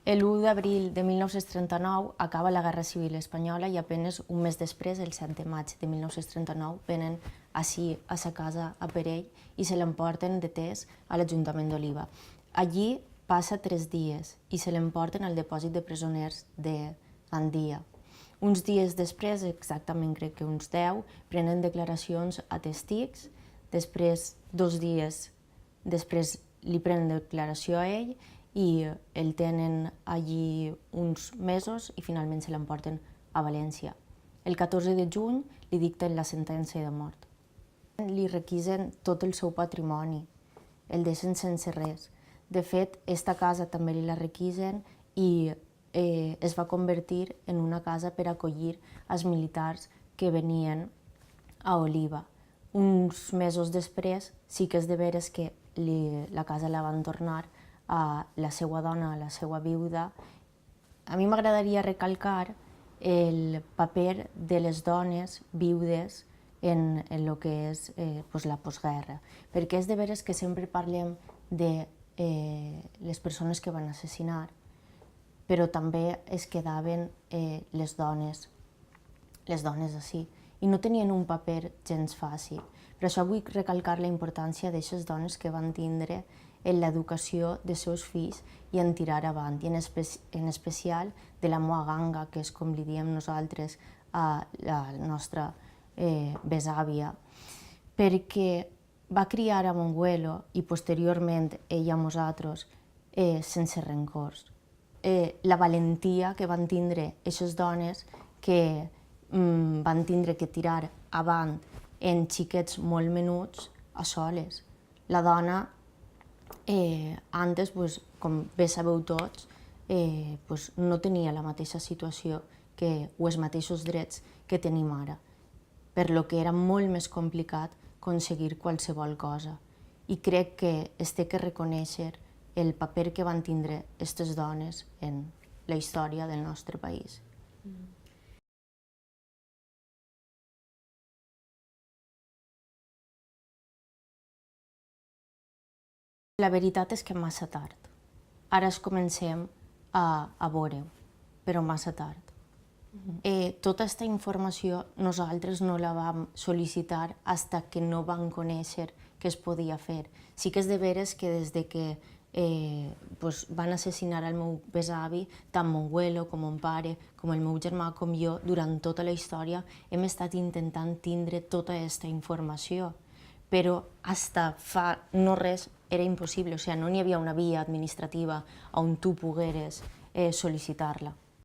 L'1 d'abril de 1939 acaba la Guerra Civil Espanyola i apenas un mes després, el 7 de maig de 1939, venen ací a sa casa a Perell i se l'emporten detès a l'Ajuntament d'Oliva. Allí passa 3 dies i se l'emporten al depòsit de presoners de Gandia. Uns dies després, exactament crec que uns 10, prenen declaracions a testigs, després, 2 dies després li prenen declaració a ell i el tenen allí uns mesos i finalment se l'emporten a València. El 14 de juny li dicten la sentència de mort. Li requisen tot el seu patrimoni, el deixen sense res. De fet, esta casa també li la requisen i es va convertir en una casa per acollir els militars que venien a Oliva. Uns mesos després sí que és de veres que la casa la van tornar a la seva dona, a la seva viuda. A mi m'agradaria recalcar el paper de les dones viudes en el que és la postguerra, perquè és de veres que sempre parlem de les persones que van assassinar, però també es quedaven les dones ací, i no tenien un paper gens fàcil. Per això vull recalcar la importància d'aquestes dones que van tindre en l'educació dels seus fills i en tirar avant, i en especial de la meua ganga, que és com li diem nosaltres a la nostra besàvia, perquè va criar a Monguelo i posteriorment ella a nosaltres sense rencors. La valentia que van tindre aquestes dones que van tindre que tirar avant en xiquets molt menuts a soles. La dona, antes, com bé sabeu tots, no tenia la mateixa situació o els mateixos drets que tenim ara, per lo que era molt més complicat aconseguir qualsevol cosa. I crec que es té que reconèixer el paper que van tindre aquestes dones en la història del nostre país. La veritat és que massa tard. Ara es comencem a veure-ho, però massa tard. Tota aquesta informació nosaltres no la vam sol·licitar fins que no vam conèixer què es podia fer. Sí que és de veres que des que van assassinar el meu besavi, tant Monguelo com mon pare, com el meu germà, com jo, durant tota la història hem estat intentant tindre tota aquesta informació, però fins fa no res era impossible, o sigui, no hi havia una via administrativa on tu pogueres sol·licitar-la.